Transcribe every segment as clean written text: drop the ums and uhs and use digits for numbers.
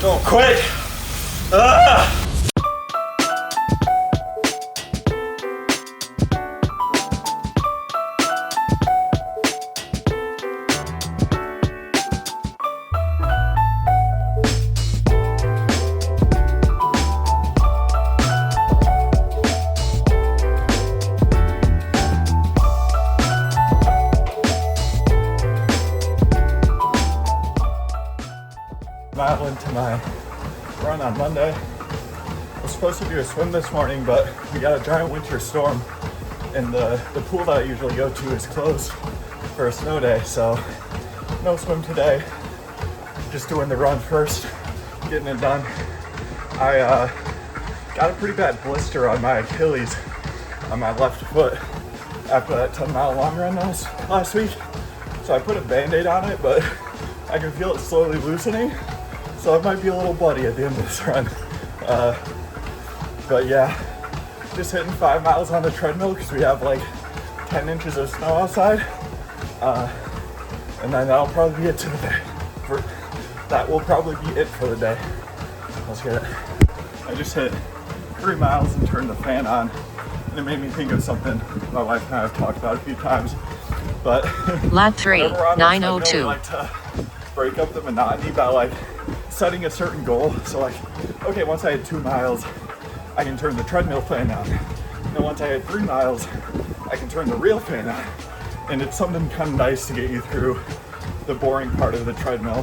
Don't quit. Ah! Mile into my run on Monday. I was supposed to do a swim this morning, but we got a giant winter storm and the pool that I usually go to is closed for a snow day, so no swim today. Just doing the run first, getting it done. I got a pretty bad blister on my Achilles on my left foot after that 10-mile long run last week. So I put a Band-Aid on it, but I can feel it slowly loosening. So it might be a little bloody at the end of this run. But yeah, just hitting 5 miles on the treadmill because we have like 10 inches of snow outside. And then that'll probably be it to the day. That will probably be it for the day. Let's get it. I just hit 3 miles and turned the fan on. And it made me think of something my wife and I have talked about a few times. But lap 3, 9:02. We like to break up the monotony by like setting a certain goal. So like, okay, once I hit 2 miles, I can turn the treadmill fan on. And then once I hit 3 miles, I can turn the real fan on. And it's something kind of nice to get you through the boring part of the treadmill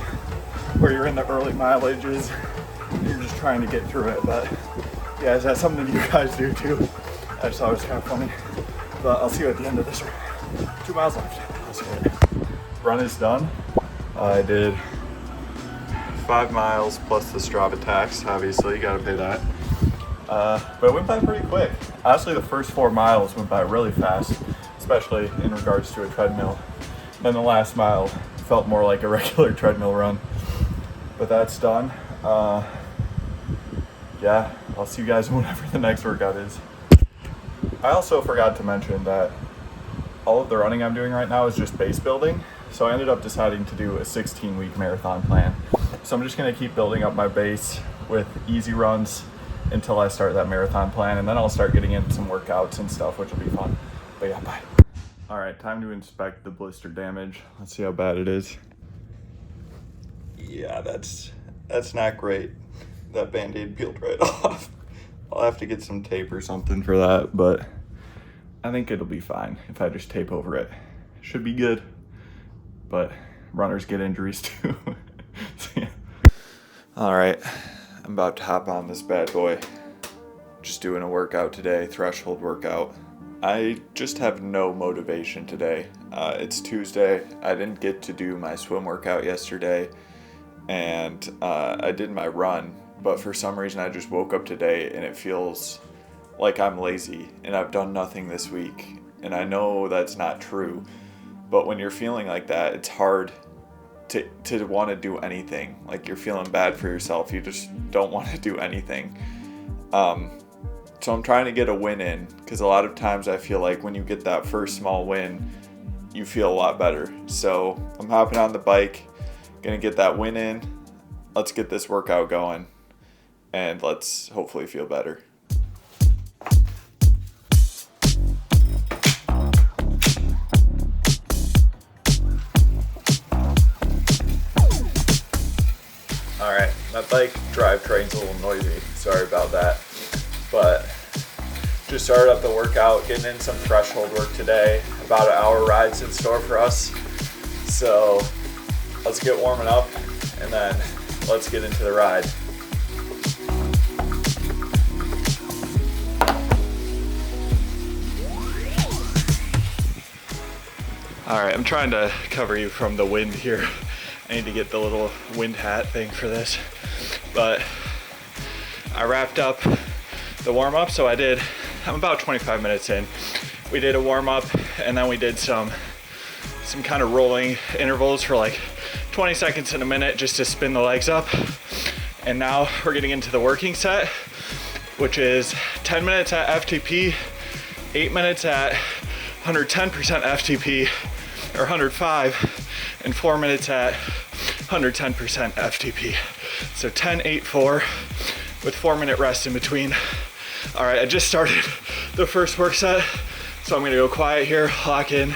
where you're in the early mileages and you're just trying to get through it. But yeah, is that something you guys do too? I just thought it was kind of funny. But I'll see you at the end of this run. 2 miles left. Let's get it. Run is done. I did 5 miles plus the Strava tax, obviously, gotta pay that. But it went by pretty quick. Honestly, the first 4 miles went by really fast, especially in regards to a treadmill. Then the last mile felt more like a regular treadmill run. But that's done. Yeah, I'll see you guys whenever the next workout is. I also forgot to mention that all of the running I'm doing right now is just base building. So I ended up deciding to do a 16-week marathon plan. So I'm just gonna keep building up my base with easy runs until I start that marathon plan, and then I'll start getting into some workouts and stuff, which will be fun. But yeah, bye. All right, time to inspect the blister damage. Let's see how bad it is. Yeah, that's not great. That Band-Aid peeled right off. I'll have to get some tape or something for that, but I think it'll be fine if I just tape over it. Should be good, but runners get injuries too. So, yeah. All right, I'm about to hop on this bad boy. Just doing a workout today, threshold workout. I just have no motivation today. It's Tuesday. I didn't get to do my swim workout yesterday, and I did my run, but for some reason I just woke up today and it feels like I'm lazy and I've done nothing this week. And I know that's not true, but when you're feeling like that, it's hard to want to do anything. Like you're feeling bad for yourself. You just don't want to do anything. So I'm trying to get a win in, because a lot of times I feel like when you get that first small win, you feel a lot better. So I'm hopping on the bike, gonna get that win in. Let's get this workout going and let's hopefully feel better. Alright, my bike drivetrain's a little noisy, sorry about that, but just started up the workout, getting in some threshold work today. About an hour ride's in store for us, so let's get warming up and then let's get into the ride. Alright, I'm trying to cover you from the wind here. I need to get the little wind hat thing for this, but I wrapped up the warm-up. So I'm about 25 minutes in. We did a warm-up and then we did some kind of rolling intervals for like 20 seconds and a minute just to spin the legs up. And now we're getting into the working set, which is 10 minutes at FTP, 8 minutes at 110% FTP or 105, and 4 minutes at 110% FTP. So 10, 8, 4 with 4-minute rest in between. All right, I just started the first work set, so I'm gonna go quiet here, lock in,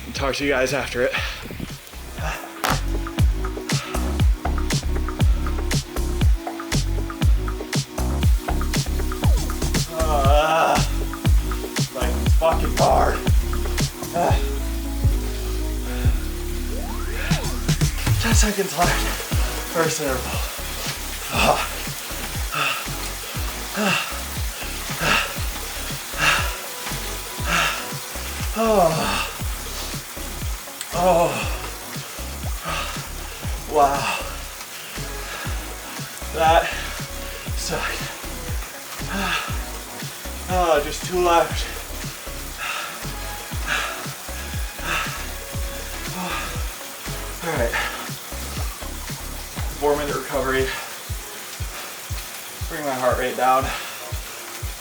and talk to you guys after it. Like it's fucking hard. 10 seconds left. First interval. Wow. That sucked. Just 2 left. All right. 4-minute recovery. Bring my heart rate down.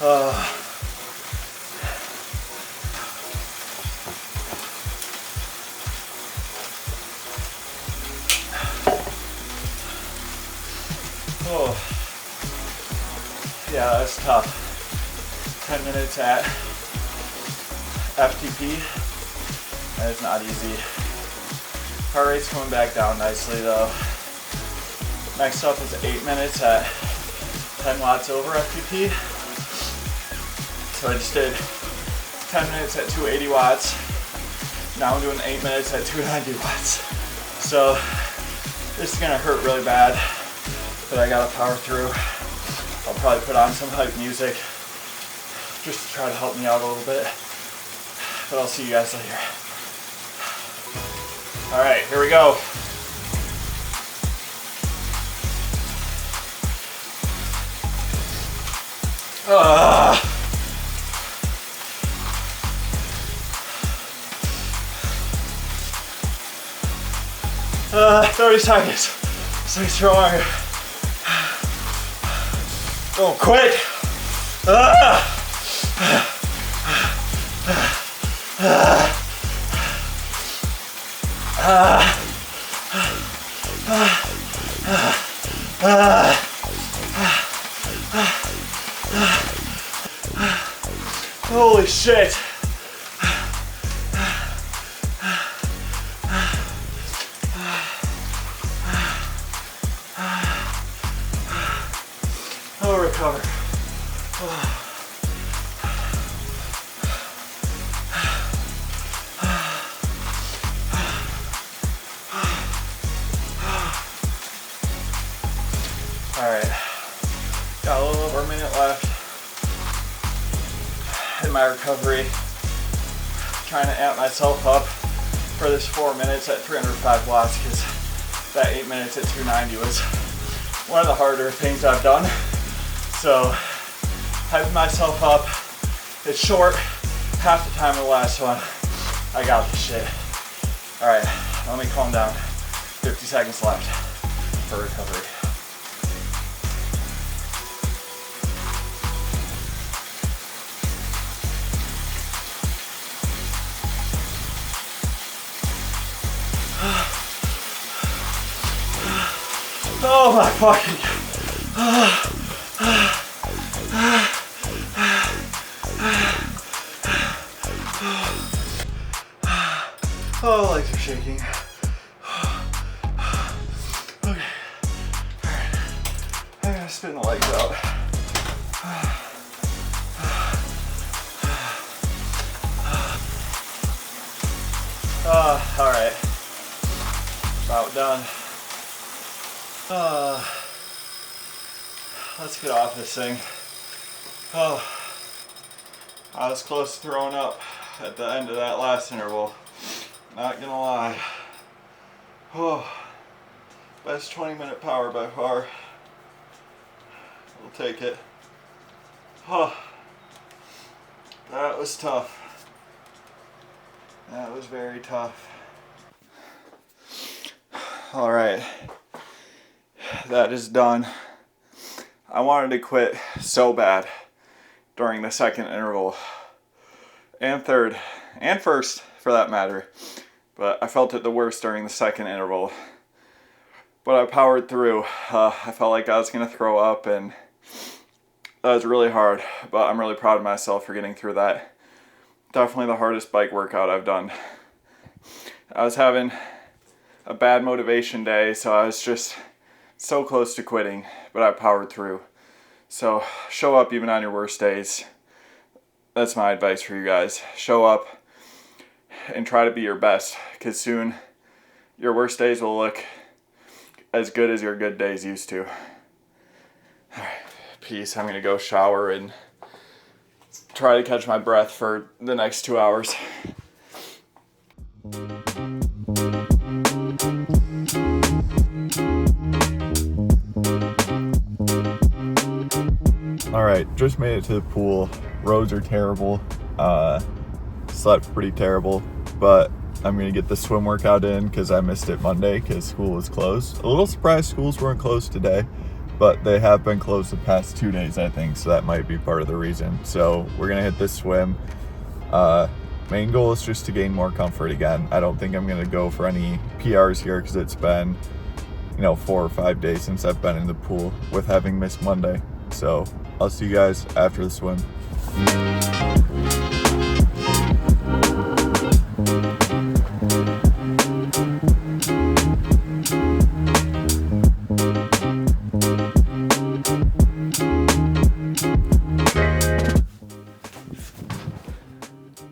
Oh, yeah, that's tough. 10 minutes at FTP. That is not easy. Heart rate's coming back down nicely though. Next up is 8 minutes at 10 watts over FTP. So I just did 10 minutes at 280 watts. Now I'm doing 8 minutes at 290 watts. So this is gonna hurt really bad, but I gotta power through. I'll probably put on some hype music just to try to help me out a little bit. But I'll see you guys later. All right, here we go. Uh, 30 seconds. Stay strong. Don't quit. Holy shit. I'll recover. All right, got a little over a minute left in my recovery. Trying to amp myself up for this 4 minutes at 305 watts because that 8 minutes at 290 was one of the harder things I've done. So hyping myself up. It's short, half the time of the last one. I got this shit. All right, let me calm down. 50 seconds left for recovery. Oh my fucking oh, legs are shaking. Okay. Alright. I'm gonna spin the legs out. Alright. About done. Let's get off this thing. Oh, I was close to throwing up at the end of that last interval. Not gonna lie. Oh, best 20-minute power by far. We'll take it. Oh, that was tough. That was very tough. All right. That is done. I wanted to quit so bad during the second interval and third and first for that matter, but I felt it the worst during the second interval. but I powered through. I felt like I was going to throw up, and that was really hard, but I'm really proud of myself for getting through that. Definitely the hardest bike workout I've done. I was having a bad motivation day, so I was just so close to quitting, but I powered through. So show up even on your worst days. That's my advice for you guys. Show up and try to be your best, because soon your worst days will look as good as your good days used to. All right, peace. I'm gonna go shower and try to catch my breath for the next 2 hours. All right, just made it to the pool. Roads are terrible. Slept pretty terrible, but I'm gonna get the swim workout in because I missed it Monday because school was closed. A little surprised schools weren't closed today, but they have been closed the past 2 days, I think, so that might be part of the reason. So we're gonna hit this swim. Main goal is just to gain more comfort again. I don't think I'm gonna go for any PRs here because it's been, 4 or 5 days since I've been in the pool with having missed Monday. So I'll see you guys after the swim.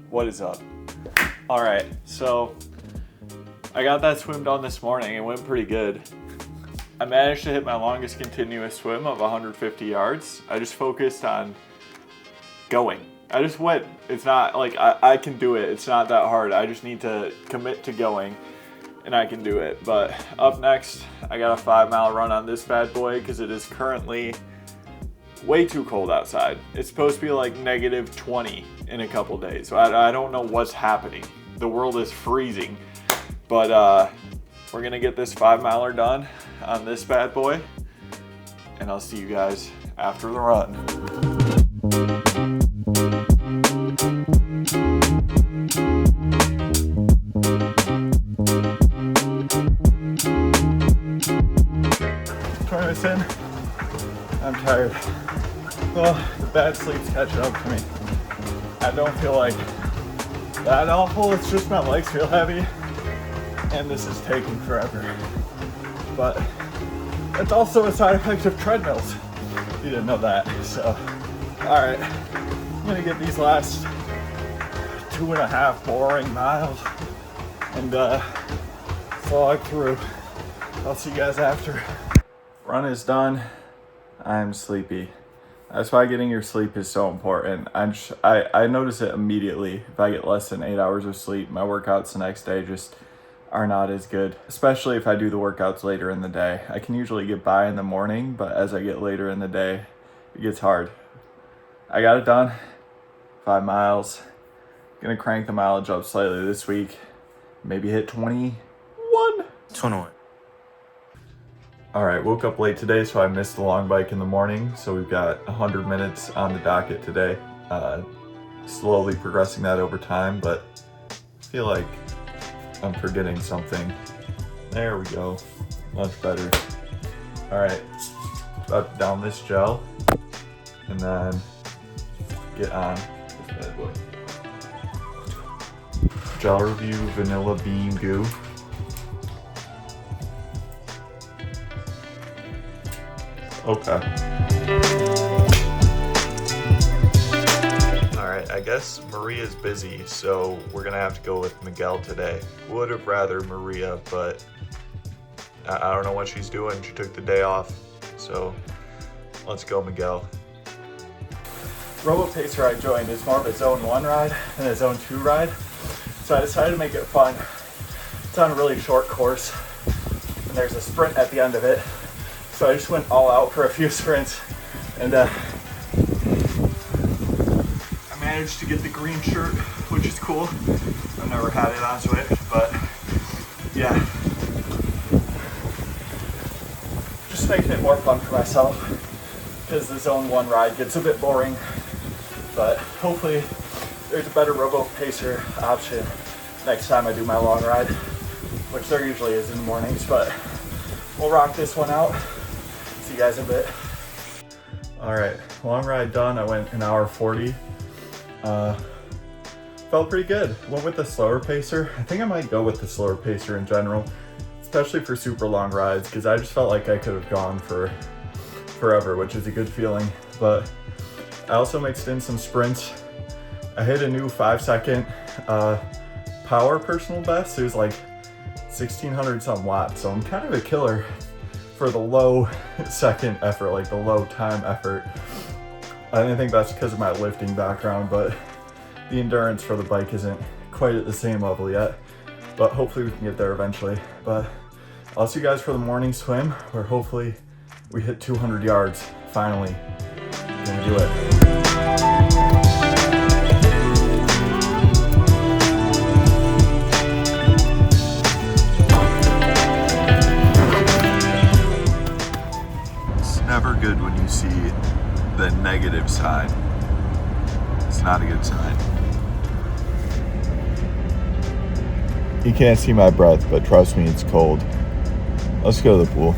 What is up? All right, so I got that swim done this morning. It went pretty good. I managed to hit my longest continuous swim of 150 yards. I just focused on going. I just went. It's not like I can do it. It's not that hard. I just need to commit to going and I can do it. But up next, I got a 5-mile run on this bad boy because it is currently way too cold outside. It's supposed to be like negative 20 in a couple days. So I don't know what's happening. The world is freezing. But we're gonna get this 5-miler done on this bad boy, and I'll see you guys after the run. Turn this in. I'm tired. Oh, the bad sleep's catching up to me. I don't feel like that awful. It's just my legs feel heavy, and this is taking forever. But it's also a side effect of treadmills. You didn't know that. So, all right, I'm gonna get these last 2.5 boring miles and slog through. I'll see you guys after. Run is done. I'm sleepy. That's why getting your sleep is so important. I notice it immediately. If I get less than 8 hours of sleep, my workouts the next day just are not as good, especially if I do the workouts later in the day. I can usually get by in the morning, but as I get later in the day, it gets hard. I got it done. 5 miles. Gonna crank the mileage up slightly this week. Maybe hit 21. All right, woke up late today, so I missed the long bike in the morning. So we've got 100 minutes on the docket today. Slowly progressing that over time, but I feel like I'm forgetting something. There we go, much better. All right, about to down this gel and then get on this bad boy. Gel Review Vanilla Bean Goo. Okay. Alright, I guess Maria's busy, so we're gonna have to go with Miguel today. Would have rather Maria, but I don't know what she's doing. She took the day off, so let's go Miguel. Robo Pacer I joined is more of a zone 1 ride than a zone 2 ride, so I decided to make it fun. It's on a really short course, and there's a sprint at the end of it. So I just went all out for a few sprints, and I managed to get the green shirt, which is cool. I've never had it on Switch, but yeah. Just making it more fun for myself, because the zone 1 ride gets a bit boring, but hopefully there's a better Robo Pacer option next time I do my long ride, which there usually is in the mornings, but we'll rock this one out. See you guys in a bit. All right, long ride done. I went an hour 40. Felt pretty good. Went with the slower pacer. I think I might go with the slower pacer in general, especially for super long rides, because I just felt like I could have gone for forever, which is a good feeling. But I also mixed in some sprints. I hit a new 5-second power personal best. It was like 1600 some watts, so I'm kind of a killer for the low second effort, like the low time effort. I didn't think that's because of my lifting background, but the endurance for the bike isn't quite at the same level yet, but hopefully we can get there eventually. But I'll see you guys for the morning swim, where hopefully we hit 200 yards finally. Gonna do it. It's never good when you see the negative side. It's not a good sign. You can't see my breath, but trust me, it's cold. Let's go to the pool.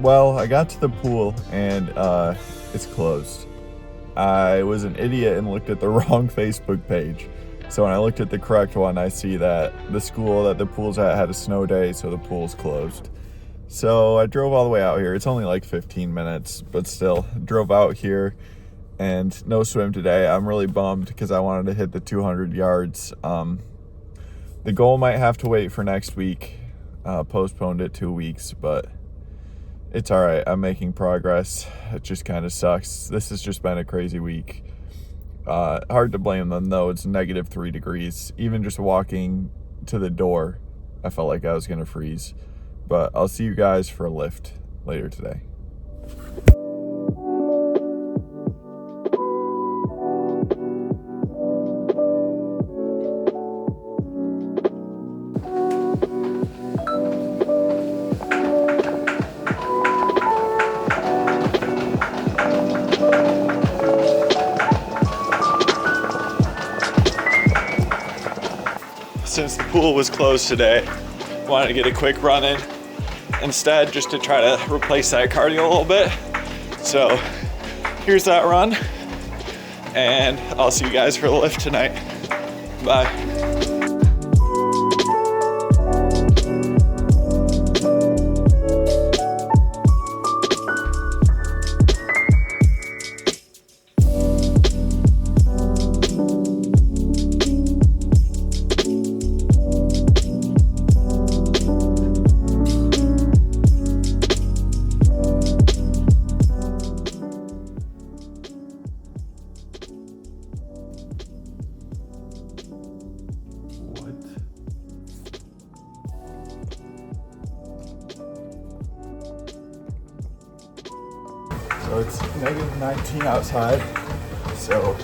Well, I got to the pool and it's closed. I was an idiot and looked at the wrong Facebook page. So when I looked at the correct one, I see that the school that the pool's at had a snow day, so the pool's closed. So I drove all the way out here. It's only like 15 minutes, but still, drove out here and no swim today. I'm really bummed because I wanted to hit the 200 yards. The goal might have to wait for next week. Postponed it 2 weeks, but it's all right. I'm making progress. It just kind of sucks. This has just been a crazy week. Hard to blame them though. It's -3 degrees. Even just walking to the door, I felt like I was gonna freeze. But I'll see you guys for a lift later today. Since the pool was closed today, wanted to get a quick run in instead, just to try to replace that cardio a little bit. So here's that run, and I'll see you guys for the lift tonight. Bye. So it's -19 outside, so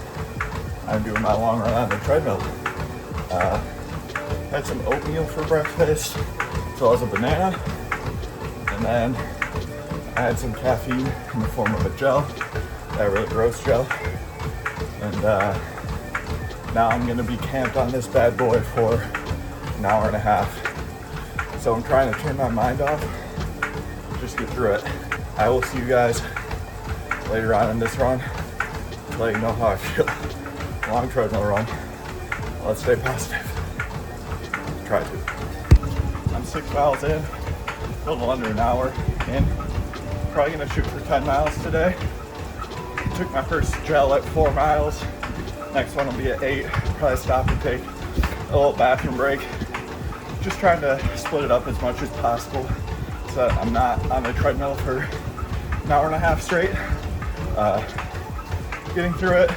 I'm doing my long run on the treadmill. Had some oatmeal for breakfast, as well as a banana, and then I had some caffeine in the form of a gel, that really gross gel, and now I'm gonna be camped on this bad boy for an hour and a half. So I'm trying to turn my mind off, just get through it. I will see you guys later on in this run to let you know how I feel. Long treadmill run. Let's stay positive. Try to. I'm 6 miles in, a little under an hour in. Probably gonna shoot for 10 miles today. Took my first gel at 4 miles. Next one will be at 8. Probably stop and take a little bathroom break. Just trying to split it up as much as possible so that I'm not on the treadmill for an hour and a half straight. Getting through it,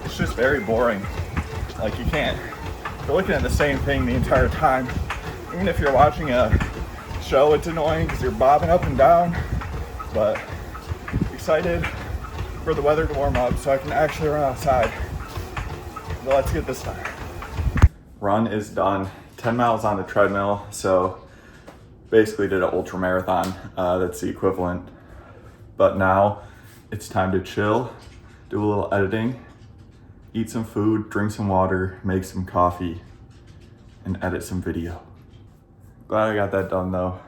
it's just very boring. Like you're looking at the same thing the entire time. Even if you're watching a show, it's annoying because you're bobbing up and down, but excited for the weather to warm up so I can actually run outside. But let's get this done. Run is done. 10 miles on the treadmill, so basically did an ultra marathon. That's the equivalent. But now it's time to chill, do a little editing, eat some food, drink some water, make some coffee, and edit some video. Glad I got that done though.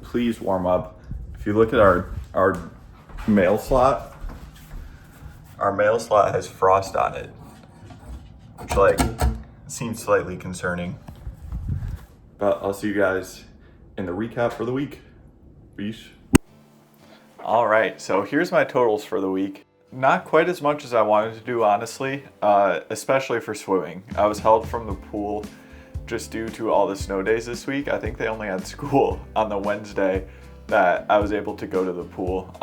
please warm up. If you look at our mail slot, our mail slot has frost on it, which like seems slightly concerning. But I'll see you guys in the recap for the week. Peace. All right, so here's my totals for the week. Not quite as much as I wanted to do, honestly, especially for swimming. I was held from the pool just due to all the snow days this week. I think they only had school on the Wednesday that I was able to go to the pool.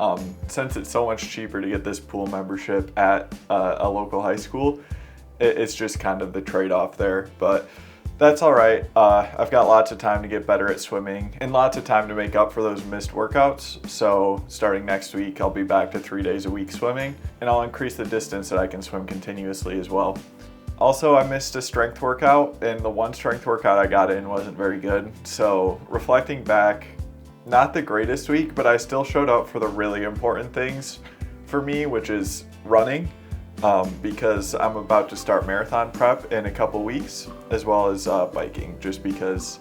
Since it's so much cheaper to get this pool membership at a local high school, it's just kind of the trade-off there, but that's all right. I've got lots of time to get better at swimming and lots of time to make up for those missed workouts. So starting next week, I'll be back to 3 days a week swimming, and I'll increase the distance that I can swim continuously as well. Also, I missed a strength workout, and the one strength workout I got in wasn't very good. So reflecting back, not the greatest week, but I still showed up for the really important things for me, which is running, because I'm about to start marathon prep in a couple weeks, as well as biking, just because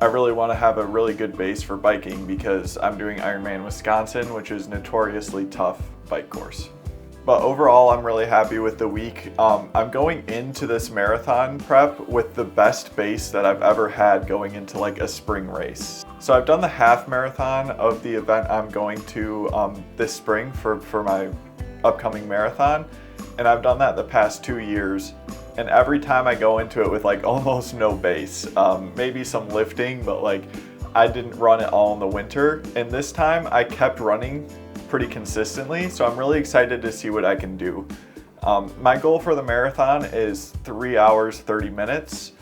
I really want to have a really good base for biking because I'm doing Ironman Wisconsin, which is notoriously tough bike course. But overall, I'm really happy with the week. I'm going into this marathon prep with the best base that I've ever had going into like a spring race. So I've done the half marathon of the event I'm going to this spring for my upcoming marathon. And I've done that the past 2 years. And every time I go into it with like almost no base, maybe some lifting, but like I didn't run it all in the winter. And this time I kept running pretty consistently, so I'm really excited to see what I can do. My goal for the marathon is 3 hours, 30 minutes,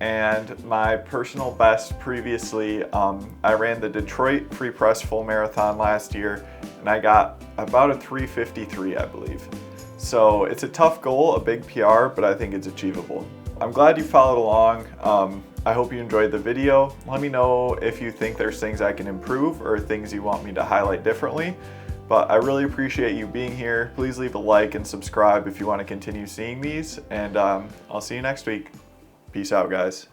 and my personal best previously, I ran the Detroit Free Press Full Marathon last year, and I got about a 3:53, I believe. So it's a tough goal, a big PR, but I think it's achievable. I'm glad you followed along. I hope you enjoyed the video. Let me know if you think there's things I can improve or things you want me to highlight differently. But I really appreciate you being here. Please leave a like and subscribe if you want to continue seeing these. And I'll see you next week. Peace out, guys.